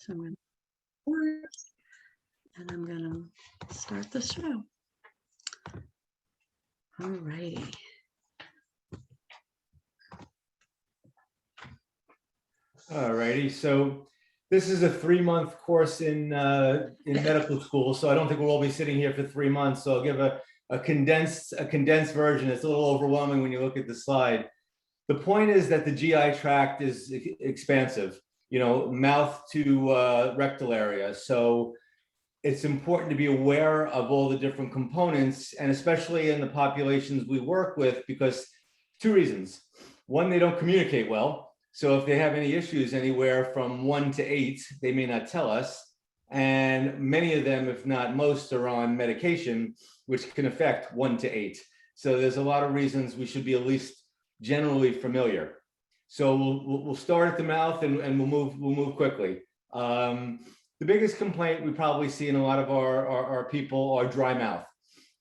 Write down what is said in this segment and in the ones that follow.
So I'm going to record, and I'm going to start the show. All righty. All righty. So this is a 3-month course in medical school. So I don't think we'll all be sitting here for 3 months. So I'll give a condensed version. It's a little overwhelming when you look at the slide. The point is that the GI tract is expansive, you know, mouth to rectal area. So it's important to be aware of all the different components, and especially in the populations we work with, because 2 reasons. One, they don't communicate well. So if they have any issues anywhere from 1 to 8, they may not tell us. And many of them, if not most, are on medication, which can affect 1 to 8. So there's a lot of reasons we should be at least generally familiar. So we'll start at the mouth and we'll move quickly. The biggest complaint we probably see in a lot of our people are dry mouth.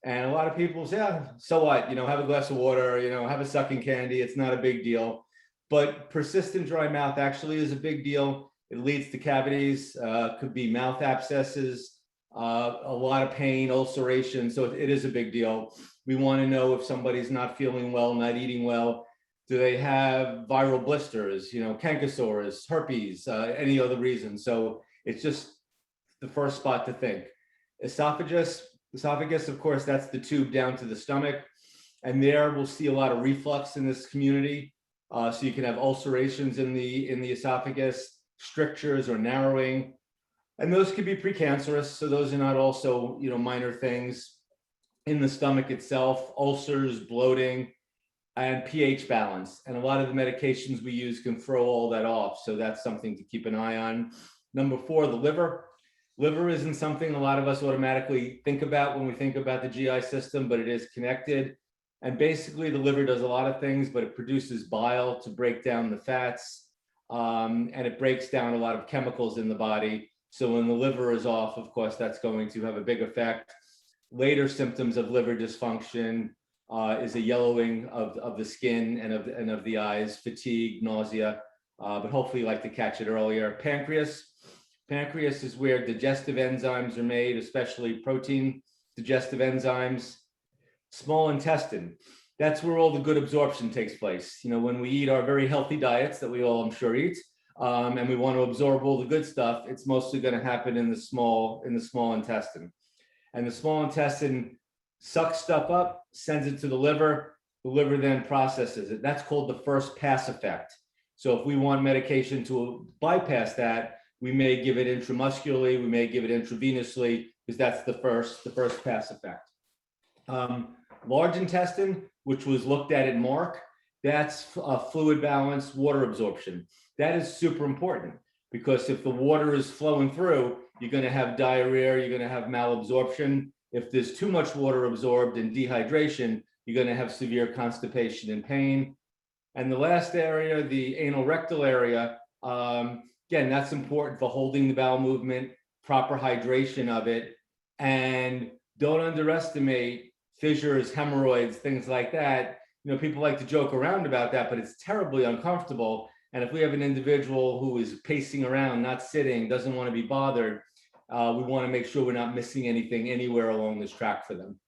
And a lot of people say, yeah, so what? You know, have a glass of water, you know, have a sucking candy. It's not a big deal. But persistent dry mouth actually is a big deal. It leads to cavities, could be mouth abscesses, a lot of pain, ulceration. So it is a big deal. We want to know if somebody's not feeling well, not eating well. Do they have viral blisters, you know, cankerous, herpes, any other reason? So it's just the first spot to think. Esophagus, of course, that's the tube down to the stomach. And there we'll see a lot of reflux in this community. So you can have ulcerations in the esophagus, strictures or narrowing. And those could be precancerous. So those are not also, you know, minor things. In the stomach itself, ulcers, bloating, and pH balance. And a lot of the medications we use can throw all that off. So that's something to keep an eye on. Number 4, the liver. Liver isn't something a lot of us automatically think about when we think about the GI system, but it is connected. And basically the liver does a lot of things, but it produces bile to break down the fats. And it breaks down a lot of chemicals in the body. So when the liver is off, of course, that's going to have a big effect. Later symptoms of liver dysfunction is a yellowing of the skin and of the eyes, fatigue, nausea, but hopefully you like to catch it earlier. Pancreas is where digestive enzymes are made, especially protein digestive enzymes. Small intestine, that's where all the good absorption takes place. You know, when we eat our very healthy diets that we all, I'm sure, eat, and we want to absorb all the good stuff, it's mostly going to happen in the small intestine. And the small intestine sucks stuff up, sends it to the liver then processes it. That's called the first pass effect. So if we want medication to bypass that, we may give it intramuscularly, we may give it intravenously, because that's the first pass effect. Large intestine, which was looked at in MARC, that's fluid balance, water absorption. That is super important, because if the water is flowing through, you're going to have diarrhea, you're going to have malabsorption. If there's too much water absorbed and dehydration, you're going to have severe constipation and pain. And the last area, the anal rectal area, again, that's important for holding the bowel movement, proper hydration of it. And don't underestimate fissures, hemorrhoids, things like that. You know, people like to joke around about that, but it's terribly uncomfortable. And if we have an individual who is pacing around, not sitting, doesn't want to be bothered, we want to make sure we're not missing anything anywhere along this track for them.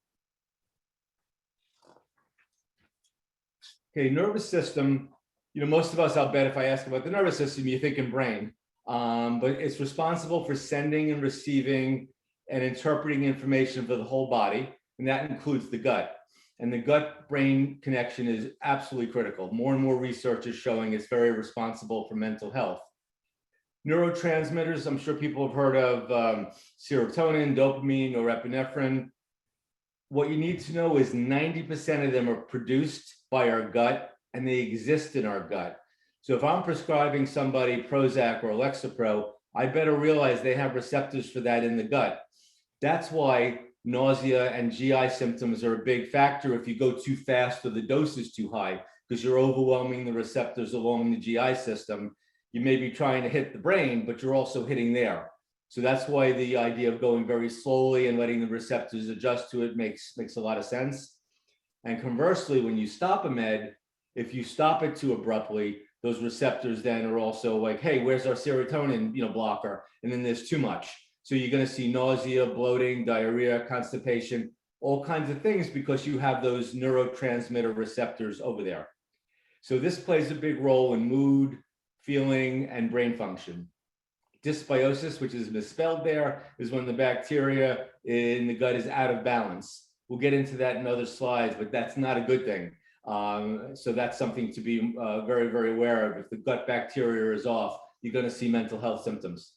Okay, nervous system. You know, most of us, I'll bet if I ask about the nervous system, you think in brain, but it's responsible for sending and receiving and interpreting information for the whole body, and that includes the gut. And the gut-brain connection is absolutely critical. More and more research is showing it's very responsible for mental health. Neurotransmitters, I'm sure people have heard of serotonin, dopamine, norepinephrine. What you need to know is 90% of them are produced by our gut, and they exist in our gut. So if I'm prescribing somebody Prozac or Lexapro, I better realize they have receptors for that in the gut. That's why nausea and GI symptoms are a big factor if you go too fast or the dose is too high, because you're overwhelming the receptors along the GI system. You may be trying to hit the brain, but you're also hitting there. So that's why the idea of going very slowly and letting the receptors adjust to it makes a lot of sense. And conversely, when you stop a med, if you stop it too abruptly, those receptors then are also like, hey, where's our serotonin, blocker? And then there's too much. So you're going to see nausea, bloating, diarrhea, constipation, all kinds of things because you have those neurotransmitter receptors over there. So this plays a big role in mood, feeling, and brain function. Dysbiosis, which is misspelled there, is when the bacteria in the gut is out of balance. We'll get into that in other slides, but that's not a good thing. So that's something to be very, very aware of. If the gut bacteria is off, you're going to see mental health symptoms.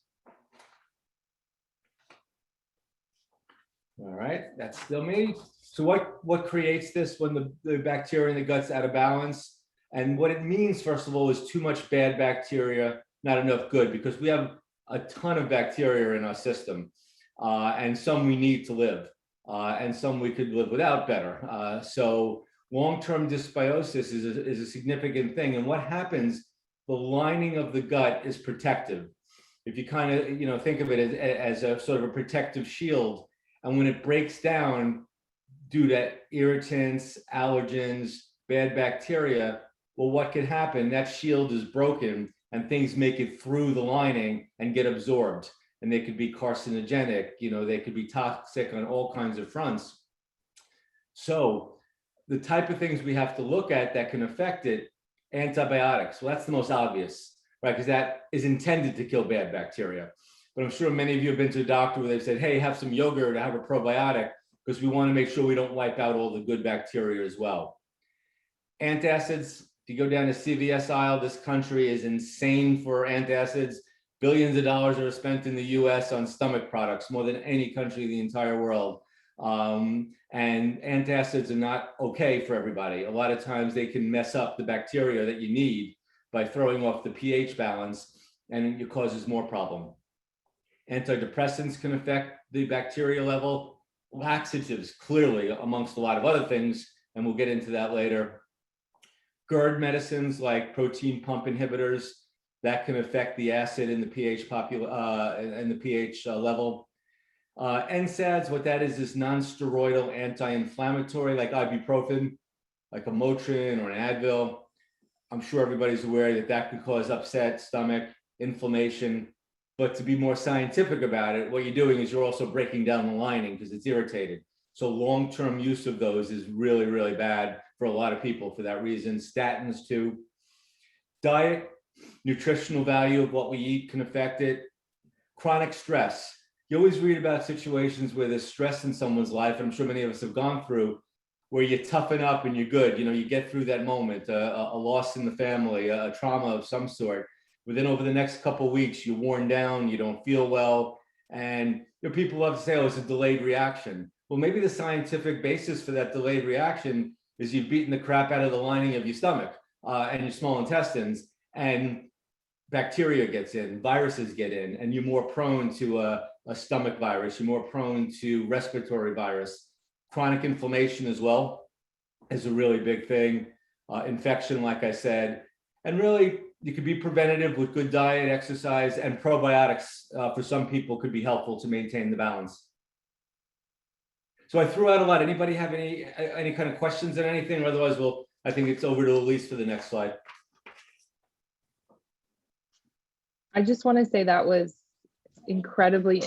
All right, that's still me. So what creates this when the bacteria in the gut's out of balance? And what it means, first of all, is too much bad bacteria, not enough good, because we have a ton of bacteria in our system, and some we need to live, and some we could live without better. So long-term dysbiosis is a significant thing. And what happens, the lining of the gut is protective. If you kind of, think of it as a sort of a protective shield. And when it breaks down due to irritants, allergens, bad bacteria, well, what could happen? That shield is broken and things make it through the lining and get absorbed. And they could be carcinogenic, they could be toxic on all kinds of fronts. So the type of things we have to look at that can affect it, antibiotics. Well, that's the most obvious, right? Because that is intended to kill bad bacteria. But I'm sure many of you have been to a doctor where they've said, hey, have some yogurt or have a probiotic, because we want to make sure we don't wipe out all the good bacteria as well. Antacids, if you go down the CVS aisle, this country is insane for antacids. Billions of dollars are spent in the US on stomach products, more than any country in the entire world. And antacids are not okay for everybody. A lot of times they can mess up the bacteria that you need by throwing off the pH balance, and it causes more problem. Antidepressants can affect the bacteria level. Laxatives, clearly, amongst a lot of other things, and we'll get into that later. GERD medicines like protein pump inhibitors, that can affect the acid in the pH level. NSAIDs, what that is non-steroidal anti-inflammatory, like ibuprofen, like a Motrin or an Advil. I'm sure everybody's aware that that could cause upset stomach, inflammation. But to be more scientific about it, what you're doing is you're also breaking down the lining because it's irritated. So long-term use of those is really, really bad for a lot of people for that reason. Statins too. Diet, nutritional value of what we eat can affect it. Chronic stress. You always read about situations where there's stress in someone's life, and I'm sure many of us have gone through, where you toughen up and you're good. You get through that moment, a loss in the family, a trauma of some sort. But then over the next couple of weeks, you're worn down, you don't feel well. And people love to say, oh, it's a delayed reaction. Well, maybe the scientific basis for that delayed reaction is you've beaten the crap out of the lining of your stomach and your small intestines, and bacteria gets in, viruses get in, and you're more prone to a stomach virus, you're more prone to respiratory virus. Chronic inflammation as well is a really big thing. Infection, like I said, and really, you could be preventative with good diet, exercise, and probiotics for some people could be helpful to maintain the balance. So I threw out a lot. Anybody have any kind of questions on anything? Or otherwise, I think it's over to Elise for the next slide. I just want to say that was incredibly,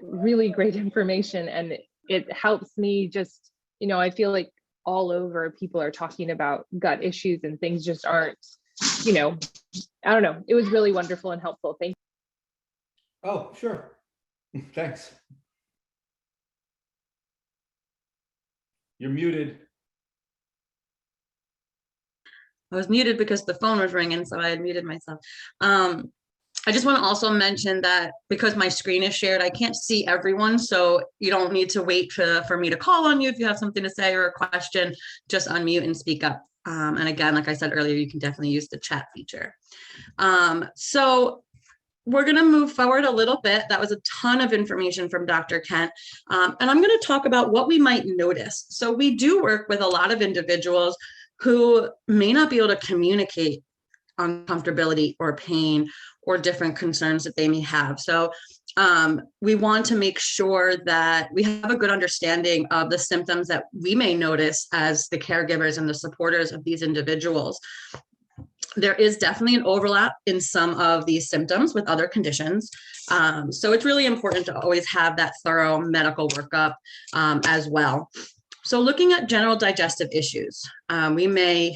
really great information. And it helps me just, I feel like all over people are talking about gut issues and things just aren't, I don't know. It was really wonderful and helpful. Thank you. Oh, sure. Thanks. You're muted. I was muted because the phone was ringing, so I had muted myself. I just want to also mention that because my screen is shared, I can't see everyone, so you don't need to wait for me to call on you if you have something to say or a question. Just unmute and speak up. And again, like I said earlier, you can definitely use the chat feature. So we're going to move forward a little bit. That was a ton of information from Dr. Kent. And I'm going to talk about what we might notice. So we do work with a lot of individuals who may not be able to communicate uncomfortability or pain or different concerns that they may have. So we want to make sure that we have a good understanding of the symptoms that we may notice as the caregivers and the supporters of these individuals. there is definitely an overlap in some of these symptoms with other conditions. So it's really important to always have that thorough medical workup as well. So looking at general digestive issues, we may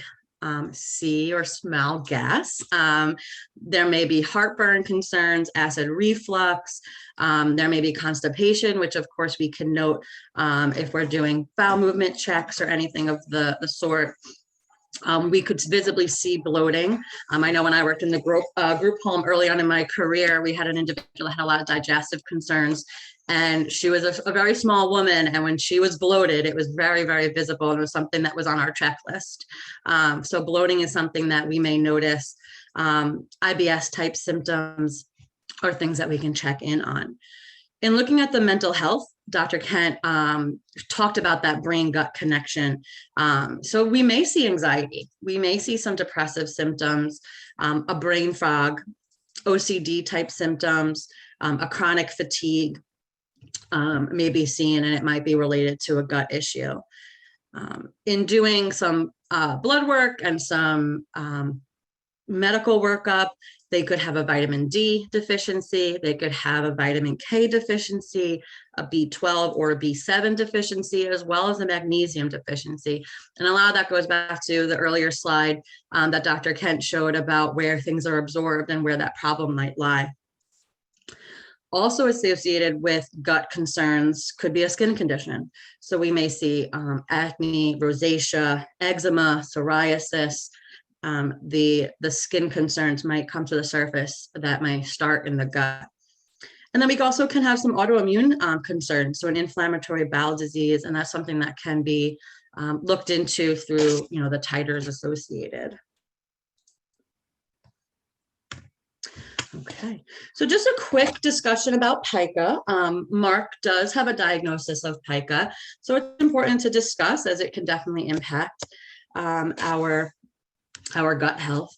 see or smell gas. There may be heartburn concerns, acid reflux. There may be constipation, which of course we can note if we're doing bowel movement checks or anything of the sort. We could visibly see bloating. I know when I worked in the group home early on in my career, we had an individual that had a lot of digestive concerns, and she was a very small woman. And when she was bloated, it was very, very visible, and it was something that was on our checklist. So bloating is something that we may notice. IBS type symptoms are things that we can check in on. In looking at the mental health, Dr. Kent talked about that brain-gut connection. So we may see anxiety. We may see some depressive symptoms, a brain fog, OCD type symptoms, a chronic fatigue may be seen, and it might be related to a gut issue. In doing some blood work and some medical workup, they could have a vitamin D deficiency, they could have a vitamin K deficiency, a B12 or a B7 deficiency, as well as a magnesium deficiency. And a lot of that goes back to the earlier slide that Dr. Kent showed about where things are absorbed and where that problem might lie. Also associated with gut concerns could be a skin condition. So we may see acne, rosacea, eczema, psoriasis. The skin concerns might come to the surface that may start in the gut. And then we also can have some autoimmune concerns, so an inflammatory bowel disease, and that's something that can be looked into through, the titers associated. Okay, so just a quick discussion about Pika. Mark does have a diagnosis of Pika, so it's important to discuss as it can definitely impact our gut health.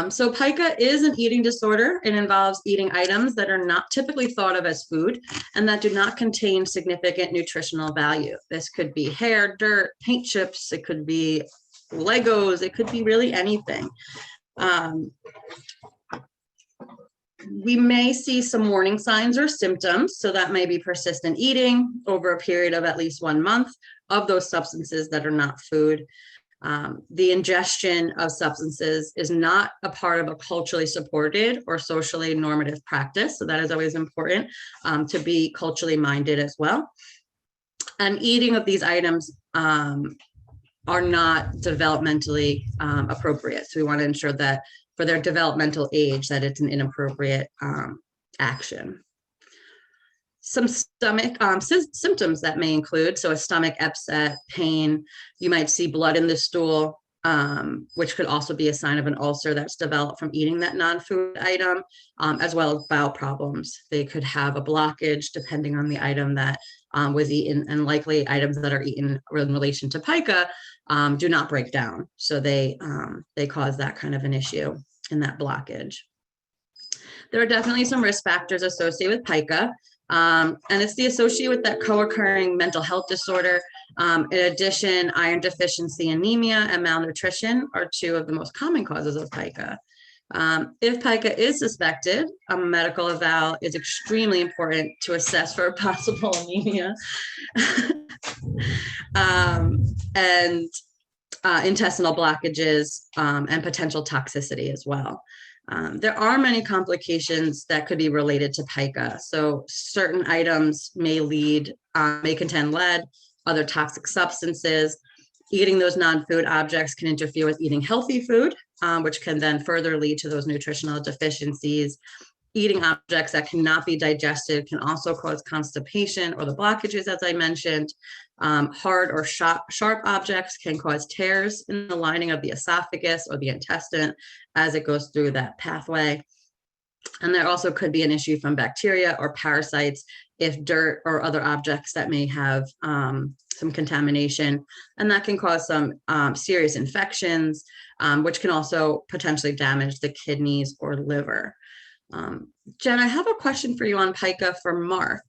So Pika is an eating disorder. It involves eating items that are not typically thought of as food and that do not contain significant nutritional value. This could be hair, dirt, paint chips, it could be Legos, it could be really anything. We may see some warning signs or symptoms, so that may be persistent eating over a period of at least 1 month of those substances that are not food. The ingestion of substances is not a part of a culturally supported or socially normative practice. So that is always important to be culturally minded as well. And eating of these items are not developmentally appropriate. So we want to ensure that for their developmental age, that it's an inappropriate action. Some stomach symptoms that may include, so a stomach upset, pain, you might see blood in the stool, which could also be a sign of an ulcer that's developed from eating that non-food item, as well as bowel problems. They could have a blockage depending on the item that was eaten, and likely items that are eaten in relation to Pika do not break down. So they cause that kind of an issue in that blockage. There are definitely some risk factors associated with Pika. And it's the associated with that co-occurring mental health disorder. In addition, iron deficiency, anemia, and malnutrition are 2 of the most common causes of Pika. If Pika is suspected, a medical eval is extremely important to assess for possible anemia and intestinal blockages and potential toxicity as well. There are many complications that could be related to Pika. So certain items may contain lead, other toxic substances. Eating those non-food objects can interfere with eating healthy food, which can then further lead to those nutritional deficiencies. Eating objects that cannot be digested can also cause constipation or the blockages, as I mentioned. Hard or sharp objects can cause tears in the lining of the esophagus or the intestine as it goes through that pathway. And there also could be an issue from bacteria or parasites if dirt or other objects that may have some contamination, and that can cause some serious infections, which can also potentially damage the kidneys or liver. Jen, I have a question for you on Pika for Mark.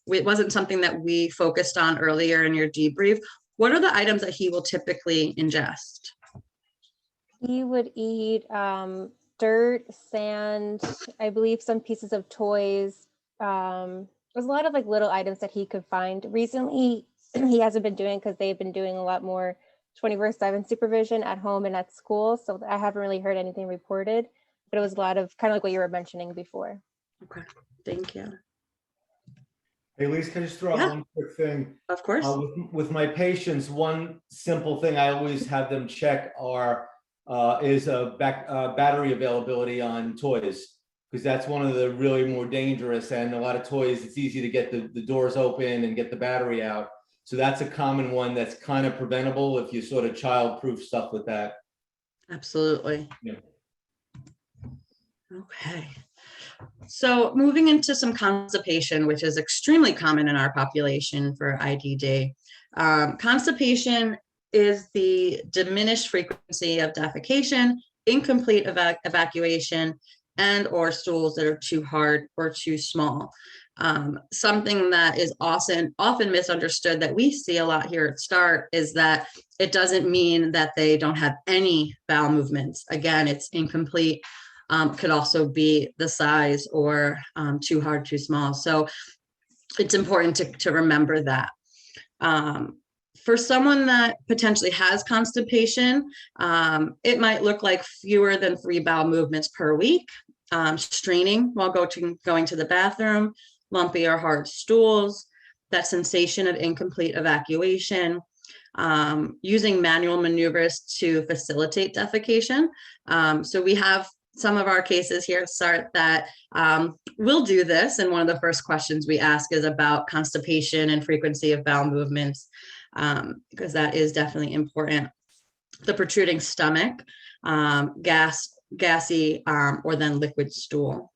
It wasn't something that we focused on earlier in your debrief. What are the items that he will typically ingest? He would eat dirt, sand, I believe some pieces of toys. There's a lot of like little items that he could find. Recently, he hasn't been doing because they've been doing a lot more 24/7 supervision at home and at school. So I haven't really heard anything reported, but it was a lot of kind of like what you were mentioning before. Okay, thank you. Hey, Lisa, can I just throw out Yeah. one quick thing? Of course. With my patients, one simple thing I always have them check is battery availability on toys, because that's one of the really more dangerous, and a lot of toys, it's easy to get the doors open and get the battery out. So that's a common one that's kind of preventable if you sort of child-proof stuff with that. Absolutely. Yeah. Okay. So moving into some constipation, which is extremely common in our population for IDD. Constipation is the diminished frequency of defecation, incomplete evacuation, and or stools that are too hard or too small. Something that is often misunderstood that we see a lot here at START is that it doesn't mean that they don't have any bowel movements. Again, it's incomplete. Could also be the size or too hard, too small. So it's important to remember that. For someone that potentially has constipation, it might look like fewer than 3 bowel movements per week, straining while going to the bathroom, lumpy or hard stools, that sensation of incomplete evacuation, using manual maneuvers to facilitate defecation. So we have some of our cases here at START that will do this. And one of the first questions we ask is about constipation and frequency of bowel movements, because that is definitely important. The protruding stomach, gassy, or then liquid stool.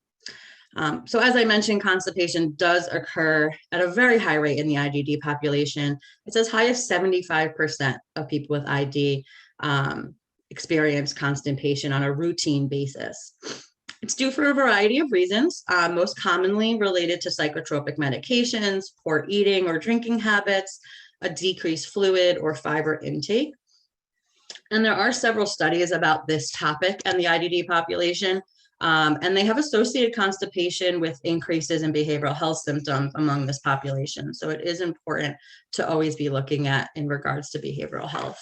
So as I mentioned, constipation does occur at a very high rate in the IDD population. It's as high as 75% of people with ID experience constipation on a routine basis. It's due for a variety of reasons, most commonly related to psychotropic medications, poor eating or drinking habits, a decreased fluid or fiber intake. And there are several studies about this topic and the IDD population, and they have associated constipation with increases in behavioral health symptoms among this population. So it is important to always be looking at in regards to behavioral health.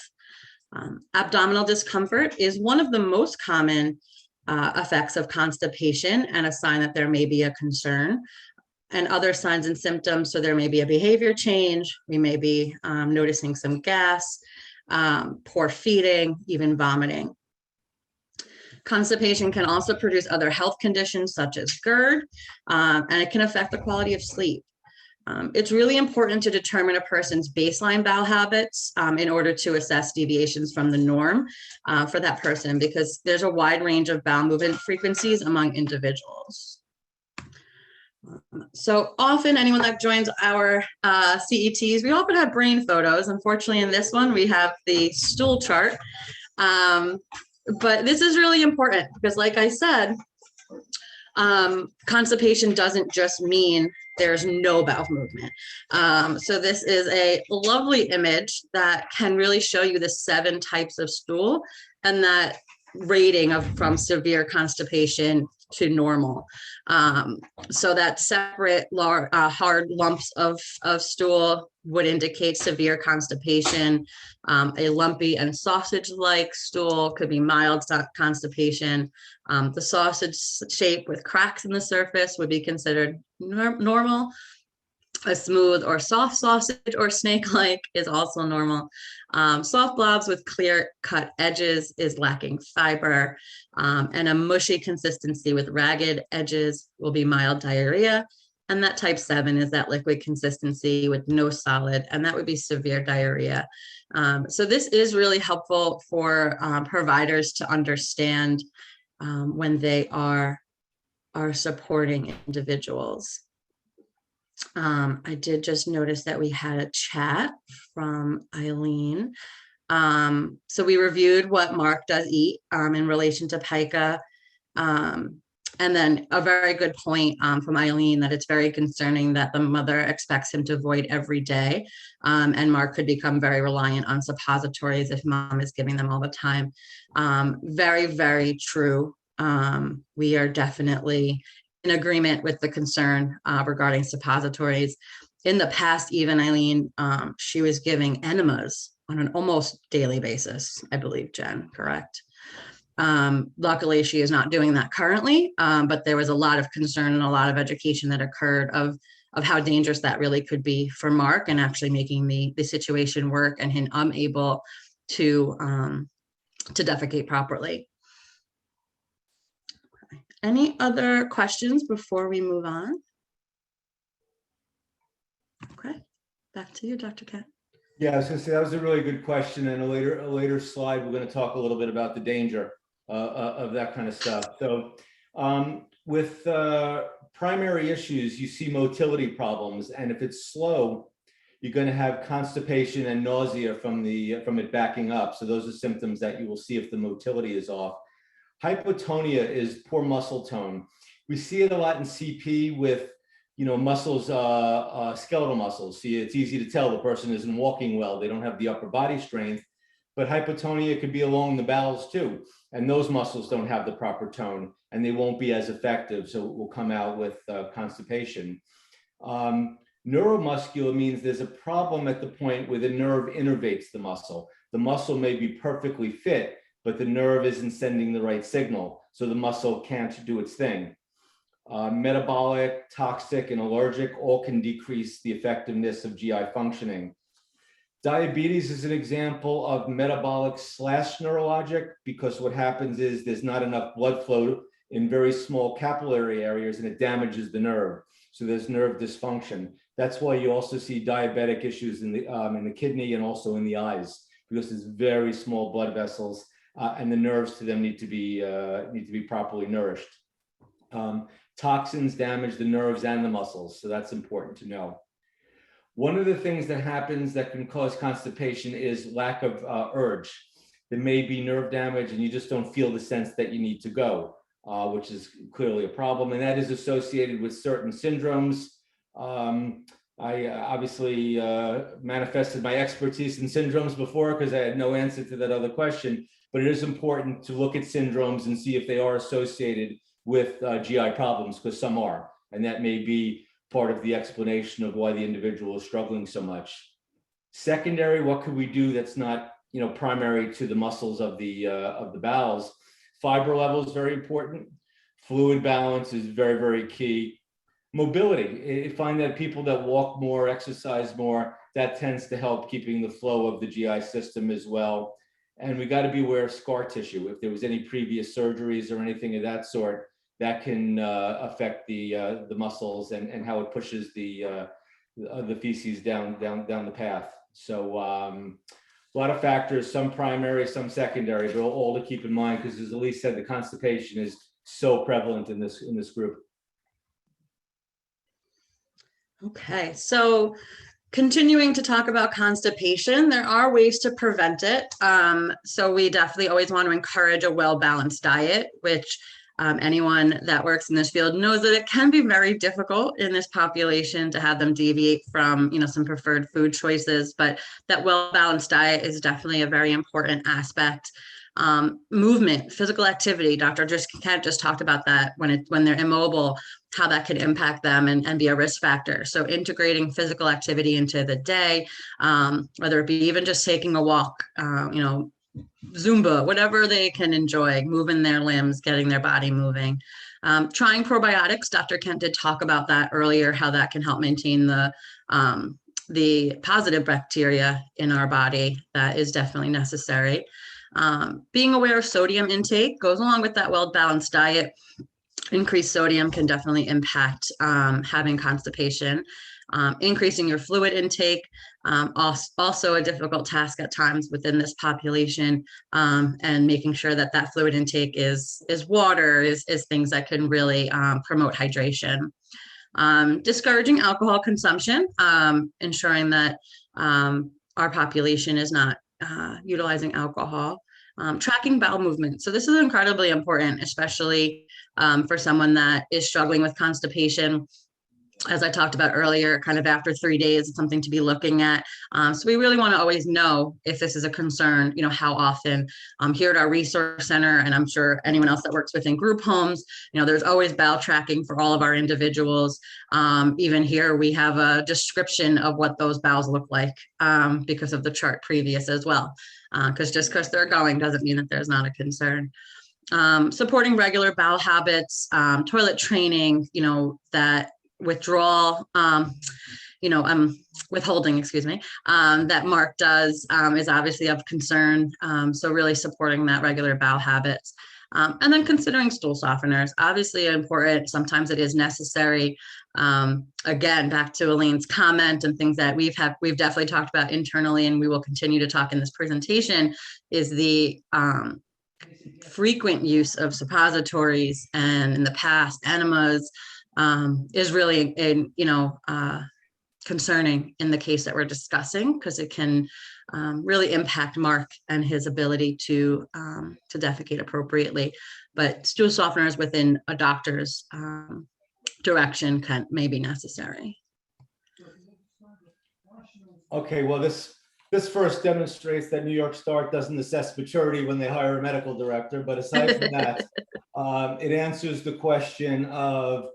Abdominal discomfort is one of the most common effects of constipation and a sign that there may be a concern. And other signs and symptoms, so there may be a behavior change, we may be noticing some gas, poor feeding, even vomiting. Constipation can also produce other health conditions such as GERD, and it can affect the quality of sleep. It's really important to determine a person's baseline bowel habits in order to assess deviations from the norm for that person, because there's a wide range of bowel movement frequencies among individuals. So often anyone that joins our CETs, we often have brain photos. Unfortunately, in this one, we have the stool chart. But this is really important because, like I said, constipation doesn't just mean there's no bowel movement. So this is a lovely image that can really show you the 7 types of stool and that rating of from severe constipation to normal. So that separate hard lumps of stool would indicate severe constipation. A lumpy and sausage-like stool could be mild constipation. The sausage shape with cracks in the surface would be considered normal. A smooth or soft sausage or snake-like is also normal. Soft blobs with clear-cut edges is lacking fiber, and a mushy consistency with ragged edges will be mild diarrhea. And that type 7 is that liquid consistency with no solid, and that would be severe diarrhea. So this is really helpful for providers to understand when they are supporting individuals. I did just notice that we had a chat from Eileen. So we reviewed what Mark does eat in relation to Pika. And And then a very good point from Eileen that it's very concerning that the mother expects him to void every day. And Mark could become very reliant on suppositories if mom is giving them all the time. Very, very true. We are definitely in agreement with the concern regarding suppositories. In the past, even Eileen, she was giving enemas on an almost daily basis, I believe, Jen, correct? Luckily, she is not doing that currently, but there was a lot of concern and a lot of education that occurred of how dangerous that really could be for Mark, and actually making the situation work and him unable to defecate properly. Any other questions before we move on? Okay, back to you, Dr. Kent. Yeah, I was gonna say, that was a really good question. And a later slide, we're gonna talk a little bit about the danger of that kind of stuff. So with primary issues, you see motility problems. And if it's slow, you're gonna have constipation and nausea from it backing up. So those are symptoms that you will see if the motility is off. Hypotonia is poor muscle tone. We see it a lot in CP with, muscles, skeletal muscles. See, it's easy to tell the person isn't walking well. They don't have the upper body strength, but hypotonia could be along the bowels too. And those muscles don't have the proper tone and they won't be as effective. So it will come out with constipation. Neuromuscular means there's a problem at the point where the nerve innervates the muscle. The muscle may be perfectly fit, but the nerve isn't sending the right signal. So the muscle can't do its thing. Metabolic, toxic, and allergic all can decrease the effectiveness of GI functioning. Diabetes is an example of metabolic / neurologic, because what happens is there's not enough blood flow in very small capillary areas and it damages the nerve. So there's nerve dysfunction. That's why you also see diabetic issues in the kidney and also in the eyes, because there's very small blood vessels and the nerves to them need to be properly nourished. Toxins damage the nerves and the muscles, so that's important to know. One of the things that happens that can cause constipation is lack of urge. There may be nerve damage and you just don't feel the sense that you need to go, which is clearly a problem. And that is associated with certain syndromes. I obviously manifested my expertise in syndromes before because I had no answer to that other question, but it is important to look at syndromes and see if they are associated with GI problems, because some are, and that may be part of the explanation of why the individual is struggling so much. Secondary, what could we do that's not, primary to the muscles of the bowels? Fiber level is very important. Fluid balance is very, very key. Mobility, I find that people that walk more, exercise more, that tends to help keeping the flow of the GI system as well. And we got to be aware of scar tissue. If there was any previous surgeries or anything of that sort, that can affect the muscles and how it pushes the feces down the path. So a lot of factors, some primary, some secondary, but all to keep in mind, because as Elise said, the constipation is so prevalent in this group. Okay, so continuing to talk about constipation, there are ways to prevent it. So we definitely always want to encourage a well-balanced diet, which anyone that works in this field knows that it can be very difficult in this population to have them deviate from, some preferred food choices, but that well-balanced diet is definitely a very important aspect. Movement, physical activity, Dr. Kent just talked about that when they're immobile, how that could impact them and be a risk factor. So integrating physical activity into the day, whether it be even just taking a walk, Zumba, whatever they can enjoy, moving their limbs, getting their body moving. Trying probiotics, Dr. Kent did talk about that earlier, how that can help maintain the positive bacteria in our body. That is definitely necessary. Being aware of sodium intake goes along with that well-balanced diet. Increased sodium can definitely impact having constipation. Increasing your fluid intake, also a difficult task at times within this population, and making sure that fluid intake is water, is things that can really promote hydration. Discouraging alcohol consumption, ensuring that our population is not utilizing alcohol. Tracking bowel movement. So this is incredibly important, especially for someone that is struggling with constipation. As I talked about earlier, kind of after 3 days, it's something to be looking at. So we really want to always know if this is a concern, how often. Here at our resource center, and I'm sure anyone else that works within group homes, there's always bowel tracking for all of our individuals. Even here, we have a description of what those bowels look like because of the chart previous as well. Because just because they're going doesn't mean that there's not a concern. Supporting regular bowel habits, toilet training, that withdrawal, withholding, excuse me, that Mark does is obviously of concern. So really supporting that regular bowel habits. And then considering stool softeners, obviously important. Sometimes it is necessary. Again, back to Elaine's comment and things that we've definitely talked about internally, and we will continue to talk in this presentation, is the frequent use of suppositories, and in the past enemas, is really concerning in the case that we're discussing, because it can really impact Mark and his ability to defecate appropriately. But stool softeners within a doctor's direction may be necessary. Okay, well, this first demonstrates that New York Start doesn't assess maturity when they hire a medical director. But aside from that, it answers the question of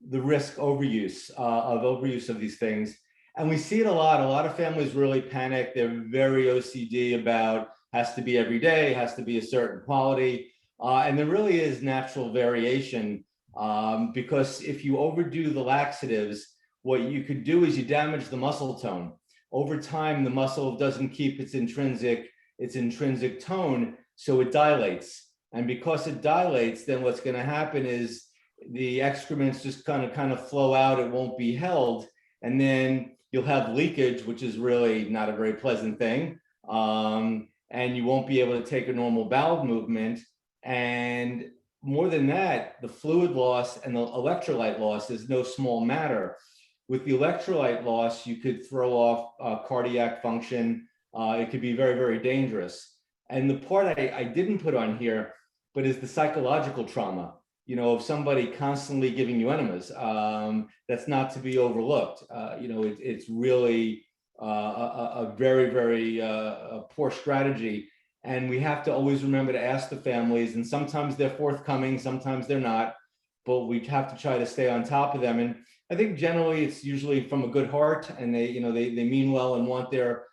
the risk overuse of these things. And we see it a lot. A lot of families really panic. They're very OCD about has to be every day, has to be a certain quality. And there really is natural variation because if you overdo the laxatives, what you could do is you damage the muscle tone. Over time, the muscle doesn't keep its intrinsic tone, so it dilates. And because it dilates, then what's going to happen is the excrements just kind of flow out. It won't be held, and then you'll have leakage, which is really not a very pleasant thing. And you won't be able to take a normal bowel movement. And more than that, the fluid loss and the electrolyte loss is no small matter. With the electrolyte loss, you could throw off cardiac function. It could be very, very dangerous. And the part I didn't put on here, but is the psychological trauma, of somebody constantly giving you enemas. That's not to be overlooked. It's really a very, very poor strategy. And we have to always remember to ask the families, and sometimes they're forthcoming, sometimes they're not, but we have to try to stay on top of them. And I think generally it's usually from a good heart, and they mean well and want their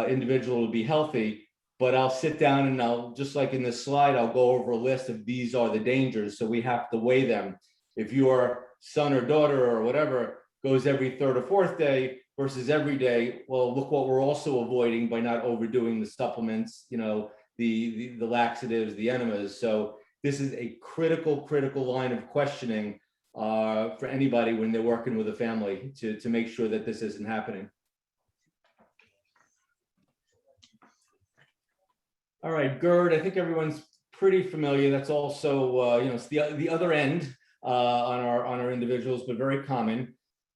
individual to be healthy. But I'll sit down and I'll, just like in this slide, I'll go over a list of these are the dangers. So we have to weigh them. If your son or daughter or whatever goes every third or fourth day versus every day, well, look what we're also avoiding by not overdoing the supplements, the laxatives, the enemas. So this is a critical line of questioning for anybody when they're working with a family to make sure that this isn't happening. All right, GERD, I think everyone's pretty familiar. That's also, it's the other end on our individuals, but very common.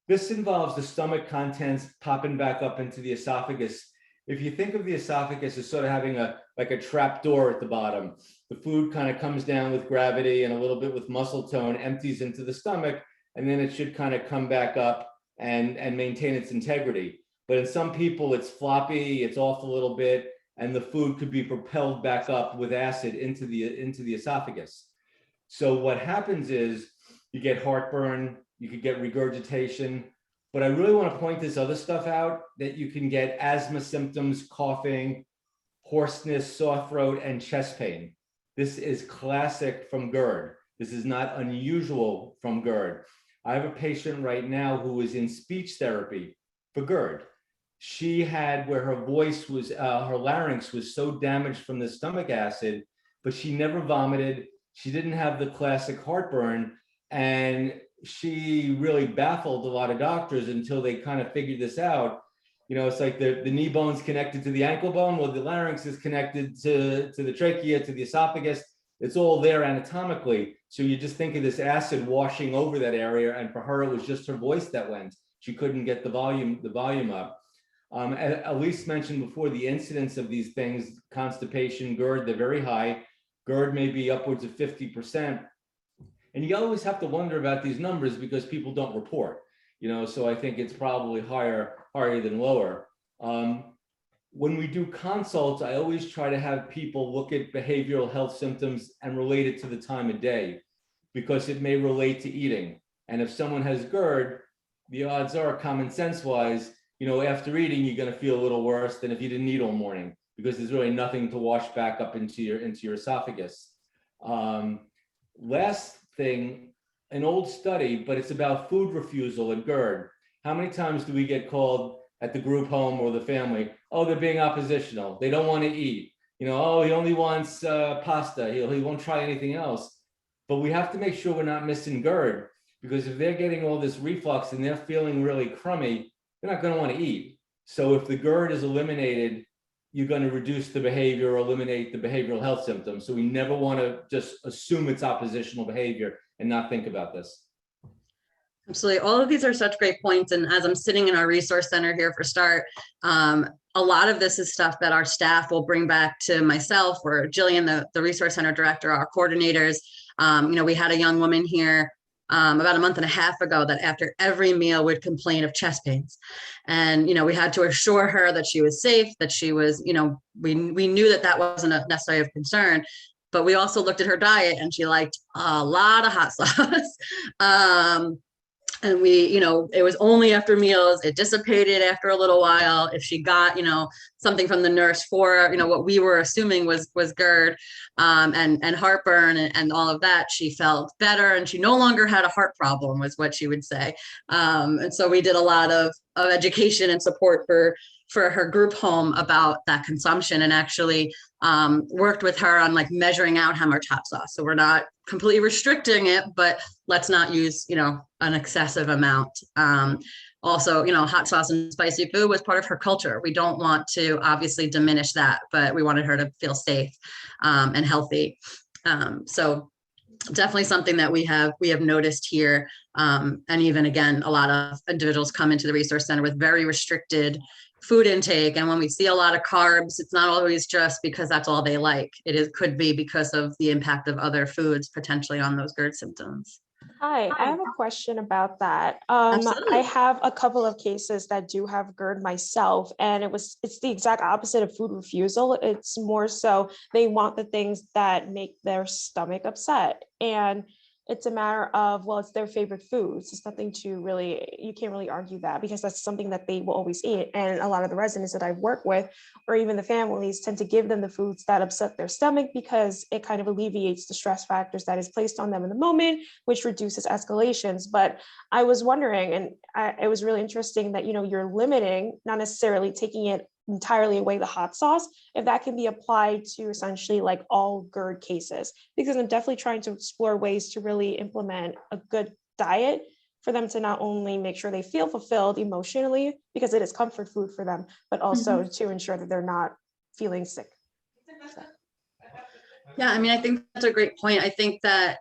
This involves the stomach contents popping back up into the esophagus. If you think of the esophagus as sort of having like a trap door at the bottom, the food kind of comes down with gravity and a little bit with muscle tone, empties into the stomach, and then it should kind of come back up and maintain its integrity. But in some people, it's floppy, it's off a little bit, and the food could be propelled back up with acid into the esophagus. So what happens is you get heartburn, you could get regurgitation, but I really want to point this other stuff out, that you can get asthma symptoms, coughing, hoarseness, sore throat, and chest pain. This is classic from GERD. This is not unusual from GERD. I have a patient right now who is in speech therapy for GERD. She had where her voice was, her larynx was so damaged from the stomach acid, but she never vomited. She didn't have the classic heartburn, and she really baffled a lot of doctors until they kind of figured this out. It's like the knee bone's connected to the ankle bone. Well, the larynx is connected to the trachea, to the esophagus. It's all there anatomically. So you just think of this acid washing over that area, and for her, it was just her voice that went. She couldn't get the volume up. Elise mentioned before, the incidence of these things, constipation, GERD, they're very high. GERD may be upwards of 50%. And you always have to wonder about these numbers because people don't report, so I think it's probably higher than lower. When we do consults, I always try to have people look at behavioral health symptoms and relate it to the time of day, because it may relate to eating. And if someone has GERD, the odds are, common sense wise, after eating, you're going to feel a little worse than if you didn't eat all morning, because there's really nothing to wash back up into your esophagus. Last thing, an old study, but it's about food refusal and GERD. How many times do we get called at the group home or the family? Oh, they're being oppositional. They don't want to eat. Oh, he only wants pasta. He won't try anything else. But we have to make sure we're not missing GERD, because if they're getting all this reflux and they're feeling really crummy, they're not going to want to eat. So if the GERD is eliminated, you're going to reduce the behavior or eliminate the behavioral health symptoms. So we never want to just assume it's oppositional behavior and not think about this. Absolutely. All of these are such great points. And as I'm sitting in our resource center here for START, a lot of this is stuff that our staff will bring back to myself or Jillian, the resource center director, our coordinators. We had a young woman here about a month and a half ago that after every meal would complain of chest pains. And, we had to assure her that she was safe, that she was, we knew that wasn't necessarily of concern. But we also looked at her diet and she liked a lot of hot sauce. And it was only after meals. It dissipated after a little while. If she got, something from the nurse for, what we were assuming was GERD and heartburn and all of that, she felt better and she no longer had a heart problem, was what she would say. And so we did a lot of education and support for her group home about that consumption, and actually worked with her on like measuring out how much hot sauce. So we're not completely restricting it, but let's not use, an excessive amount. Also, hot sauce and spicy food was part of her culture. We don't want to obviously diminish that, but we wanted her to feel safe and healthy. So definitely something that we have noticed here. And even again, a lot of individuals come into the resource center with very restricted food intake. And when we see a lot of carbs, it's not always just because that's all they like. Could be because of the impact of other foods potentially on those GERD symptoms. Hi, I have a question about that. Absolutely. I have a couple of cases that do have GERD myself, and it's the exact opposite of food refusal. It's more so they want the things that make their stomach upset. And it's a matter of, well, it's their favorite foods. It's nothing you can't really argue that, because that's something that they will always eat. And a lot of the residents that I've worked with, or even the families, tend to give them the foods that upset their stomach, because it kind of alleviates the stress factors that is placed on them in the moment, which reduces escalations. But I was wondering, and it was really interesting that, you're limiting, not necessarily taking it entirely away the hot sauce, if that can be applied to essentially like all GERD cases, because I'm definitely trying to explore ways to really implement a good diet for them to not only make sure they feel fulfilled emotionally, because it is comfort food for them, but also to ensure that they're not feeling sick. Yeah, I think that's a great point. I think that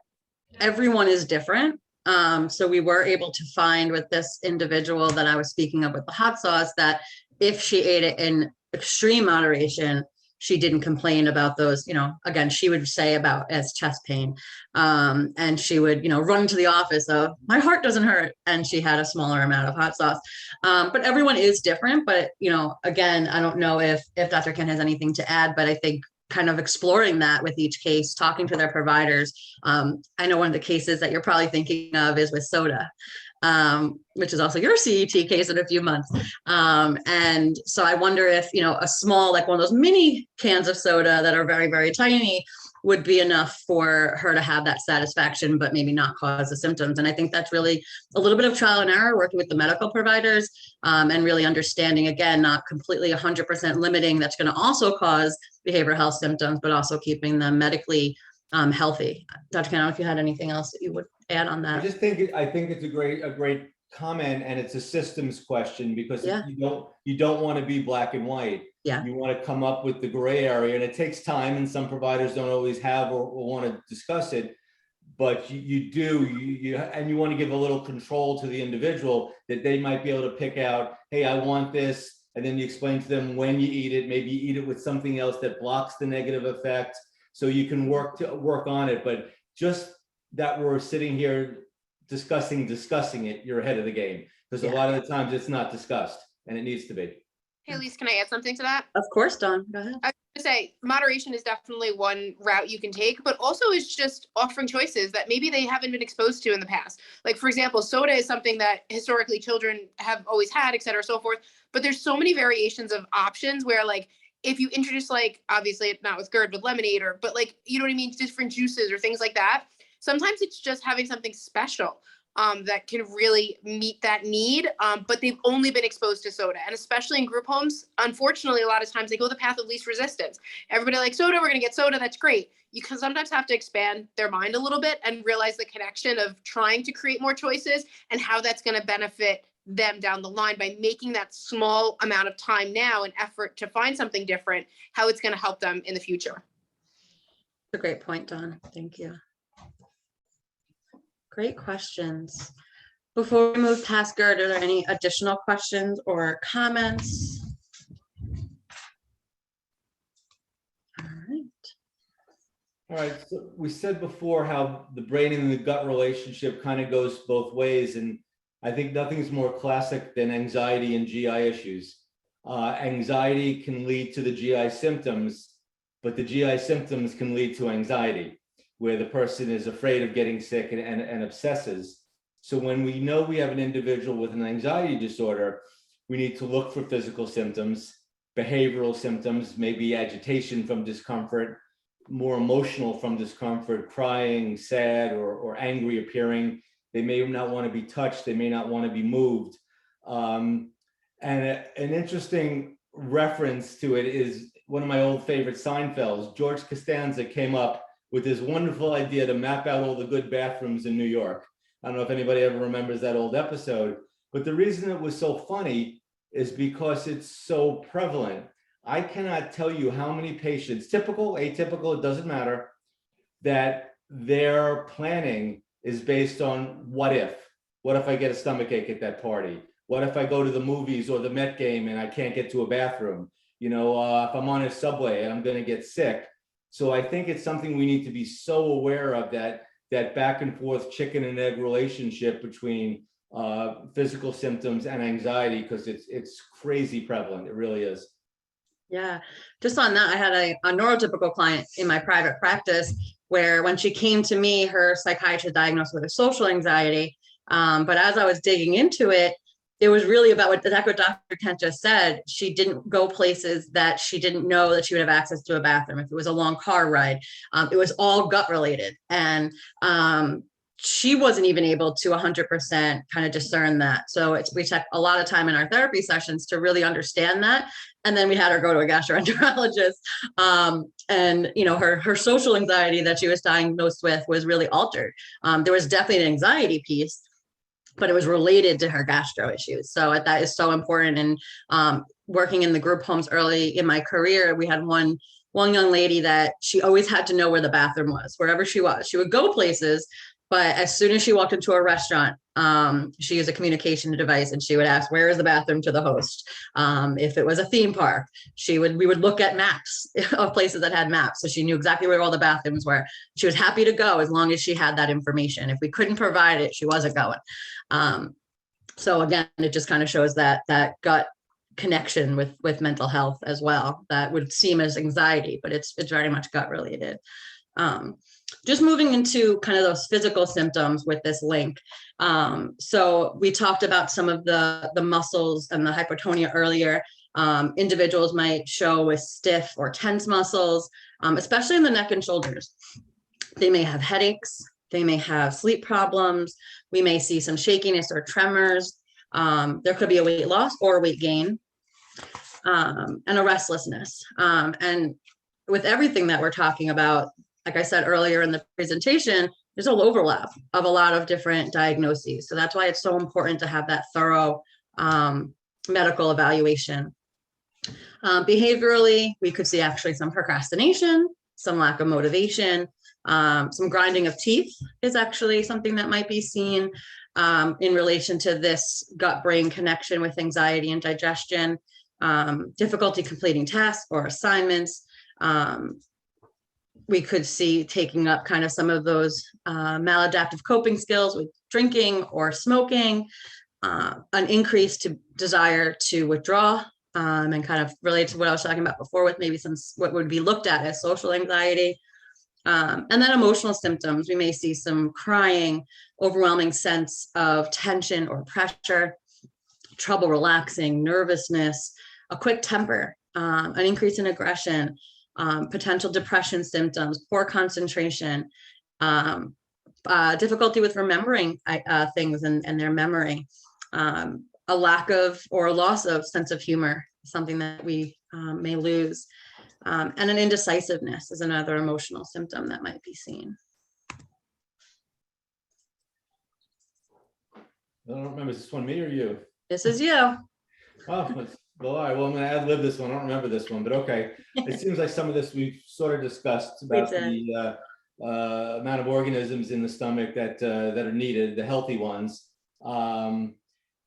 everyone is different. So we were able to find with this individual that I was speaking of with the hot sauce, that if she ate it in extreme moderation, she didn't complain about those, again, she would say about as chest pain. And she would, run to the office of, my heart doesn't hurt. And she had a smaller amount of hot sauce. But everyone is different. But, again, I don't know if Dr. Ken has anything to add, but I think kind of exploring that with each case, talking to their providers. I know one of the cases that you're probably thinking of is with soda, which is also your CET case in a few months. And so I wonder if, a small, like one of those mini cans of soda that are very, very tiny would be enough for her to have that satisfaction, but maybe not cause the symptoms. And I think that's really a little bit of trial and error, working with the medical providers, and really understanding, again, not completely 100% limiting that's going to also cause behavioral health symptoms, but also keeping them medically healthy. Dr. Ken, I don't know if you had anything else that you would add on that. I think it's a great comment, and it's a systems question, because Yeah. you don't want to be black and white. Yeah. You want to come up with the gray area, and it takes time, and some providers don't always have or want to discuss it, but you want to give a little control to the individual, that they might be able to pick out, hey, I want this, and then you explain to them when you eat it, maybe eat it with something else that blocks the negative effect, so you can work on it. But just that we're sitting here discussing it, you're ahead of the game. Because a Yeah. lot of the times it's not discussed, and it needs to be. Hey, Elise, can I add something to that? Of course, Dawn, go ahead. I was gonna say moderation is definitely one route you can take, but also is just offering choices that maybe they haven't been exposed to in the past. Like, for example, soda is something that historically children have always had, et cetera, so forth. But there's so many variations of options where, like, if you introduce, like, obviously not with GERD, with lemonade, or, but like, you know what I mean, different juices or things like that. Sometimes it's just having something special that can really meet that need, but they've only been exposed to soda. And especially in group homes, unfortunately, a lot of times they go the path of least resistance. Everybody likes soda, we're gonna get soda, that's great. You can sometimes have to expand their mind a little bit and realize the connection of trying to create more choices and how that's gonna benefit them down the line by making that small amount of time now and effort to find something different, how it's gonna help them in the future. A great point, Dawn. Thank you. Great questions. Before we move past GERD, are there any additional questions or comments? All right. All right, so we said before how the brain and the gut relationship kind of goes both ways, and I think nothing's more classic than anxiety and GI issues. Anxiety can lead to the GI symptoms, but the GI symptoms can lead to anxiety, where the person is afraid of getting sick and obsesses. So when we know we have an individual with an anxiety disorder, we need to look for physical symptoms, behavioral symptoms, maybe agitation from discomfort, more emotional from discomfort, crying, sad, or angry appearing. They may not want to be touched. They may not want to be moved. And an interesting reference to it is one of my old favorite Seinfelds. George Costanza came up with this wonderful idea to map out all the good bathrooms in New York. I don't know if anybody ever remembers that old episode, but the reason it was so funny is because it's so prevalent. I cannot tell you how many patients, typical, atypical, it doesn't matter, that their planning is based on what if. What if I get a stomachache at that party? What if I go to the movies or the Met game and I can't get to a bathroom? You know, if I'm on a subway and I'm going to get sick. So I think it's something we need to be so aware of, that back and forth chicken and egg relationship between physical symptoms and anxiety, because it's crazy prevalent. It really is. Yeah, just on that, I had a neurotypical client in my private practice where when she came to me, her psychiatrist diagnosed with a social anxiety. But as I was digging into it, it was really about what Dr. Kent just said. She didn't go places that she didn't know that she would have access to a bathroom. If it was a long car ride, it was all gut related. And she wasn't even able to 100% kind of discern that. So we took a lot of time in our therapy sessions to really understand that. And then we had her go to a gastroenterologist. And you know, her social anxiety that she was diagnosed with was really altered. There was definitely an anxiety piece, but it was related to her gastro issues. So that is so important. And working in the group homes early in my career, we had one young lady that she always had to know where the bathroom was, wherever she was. She would go places, but as soon as she walked into a restaurant, she used a communication device and she would ask, where is the bathroom to the host? If it was a theme park, we would look at maps of places that had maps. So she knew exactly where all the bathrooms were. She was happy to go as long as she had that information. If we couldn't provide it, she wasn't going. So again, it just kind of shows that gut connection with mental health as well. That would seem as anxiety, but it's very much gut related. Just moving into kind of those physical symptoms with this link. So we talked about some of the muscles and the hypotonia earlier. Individuals might show with stiff or tense muscles, especially in the neck and shoulders. They may have headaches. They may have sleep problems. We may see some shakiness or tremors. There could be a weight loss or weight gain, and a restlessness. And with everything that we're talking about, like I said earlier in the presentation, there's an overlap of a lot of different diagnoses. So that's why it's so important to have that thorough medical evaluation. Behaviorally, we could see actually some procrastination, some lack of motivation, some grinding of teeth is actually something that might be seen in relation to this gut-brain connection with anxiety and digestion, difficulty completing tasks or assignments, we could see taking up kind of some of those maladaptive coping skills with drinking or smoking, an increase to desire to withdraw, and kind of relate to what I was talking about before with maybe some what would be looked at as social anxiety. And then emotional symptoms, we may see some crying, overwhelming sense of tension or pressure, trouble relaxing, nervousness, a quick temper, an increase in aggression, potential depression symptoms, poor concentration, difficulty with remembering things and their memory, a lack of or loss of sense of humor, something that we may lose. And an indecisiveness is another emotional symptom that might be seen. I don't remember, is this one me or you? This is you. Oh, well, all right, well, I'm gonna ad lib this one. I don't remember this one, but okay. It seems like some of this we've sort of discussed about did. the amount of organisms in the stomach that are needed, the healthy ones.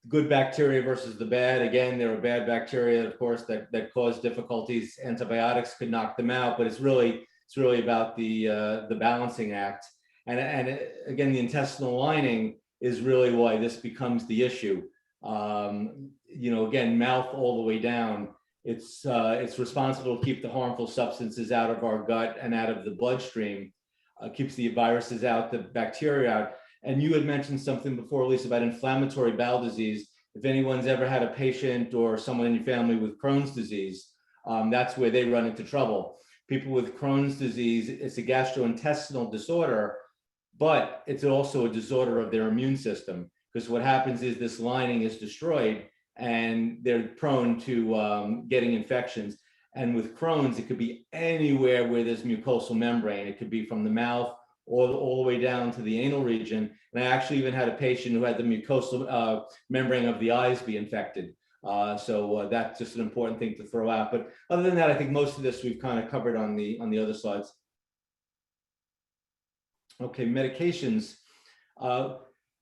Good bacteria versus the bad. Again, there are bad bacteria, of course, that cause difficulties. Antibiotics could knock them out, but it's really about the balancing act. And again, the intestinal lining is really why this becomes the issue. You know, again, mouth all the way down. It's responsible to keep the harmful substances out of our gut and out of the bloodstream. Keeps the viruses out, the bacteria out. And you had mentioned something before, Lisa, about inflammatory bowel disease. If anyone's ever had a patient or someone in your family with Crohn's disease, that's where they run into trouble. People with Crohn's disease, it's a gastrointestinal disorder, but it's also a disorder of their immune system, because what happens is this lining is destroyed and they're prone to getting infections. And with Crohn's, it could be anywhere where there's mucosal membrane. It could be from the mouth all the way down to the anal region. And I actually even had a patient who had the mucosal membrane of the eyes be infected. So that's just an important thing to throw out. But other than that, I think most of this we've kind of covered on the other slides. Okay, medications.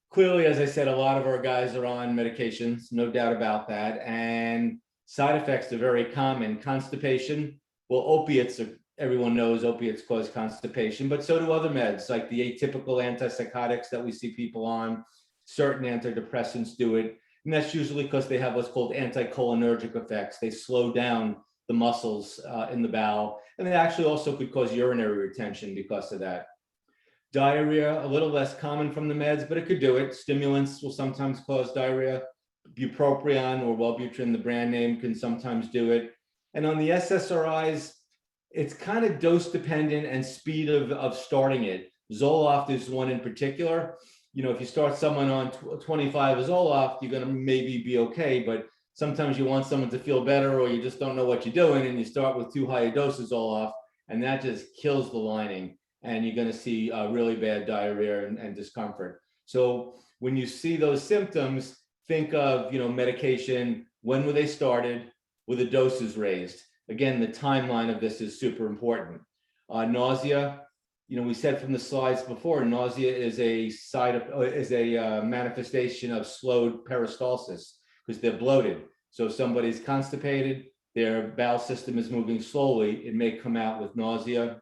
Clearly, as I said, a lot of our guys are on medications, no doubt about that. And side effects are very common. Constipation, well, opiates are, everyone knows opiates cause constipation, but so do other meds, like the atypical antipsychotics that we see people on. Certain antidepressants do it. And that's usually because they have what's called anticholinergic effects. They slow down the muscles in the bowel. And they actually also could cause urinary retention because of that. Diarrhea, a little less common from the meds, but it could do it. Stimulants will sometimes cause diarrhea. Bupropion or Wellbutrin, the brand name, can sometimes do it. And on the SSRIs, it's kind of dose dependent and speed of starting it. Zoloft is one in particular. You know, if you start someone on 25 Zoloft, you're going to maybe be okay, but sometimes you want someone to feel better, or you just don't know what you're doing, and you start with too high a dose of Zoloft, and that just kills the lining, and you're going to see really bad diarrhea and discomfort. So when you see those symptoms, think of, you know, medication. When were they started? Were the doses raised? Again, the timeline of this is super important. Nausea, you know, we said from the slides before, nausea is a manifestation of slowed peristalsis because they're bloated. So if somebody's constipated, their bowel system is moving slowly, it may come out with nausea.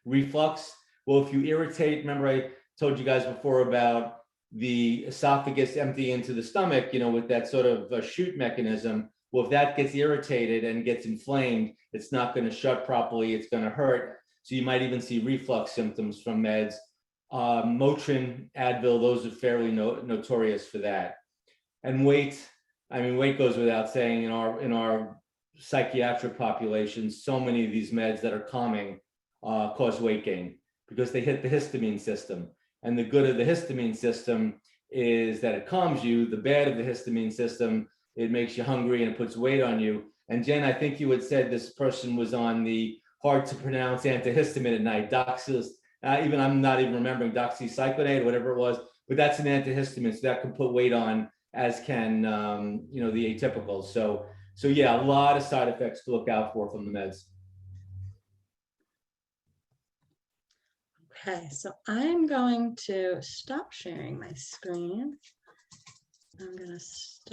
Reflux, well, if you irritate, remember I told you guys before about the esophagus emptying into the stomach, you know, with that sort of a chute mechanism. Well, if that gets irritated and gets inflamed, it's not going to shut properly. It's going to hurt. So you might even see reflux symptoms from meds. Motrin, Advil, those are fairly notorious for that. And weight, I mean, weight goes without saying in our psychiatric population. So many of these meds that are calming cause weight gain because they hit the histamine system. And the good of the histamine system is that it calms you. The bad of the histamine system, it makes you hungry and it puts weight on you. And Jen, I think you had said this person was on the hard to pronounce antihistamine at night, even I'm not even remembering doxycyclinate or whatever it was, but that's an antihistamine, so that can put weight on, as can you know, the atypicals. So yeah, a lot of side effects to look out for from the meds. Okay, so I'm going to stop sharing my screen. I'm going to stop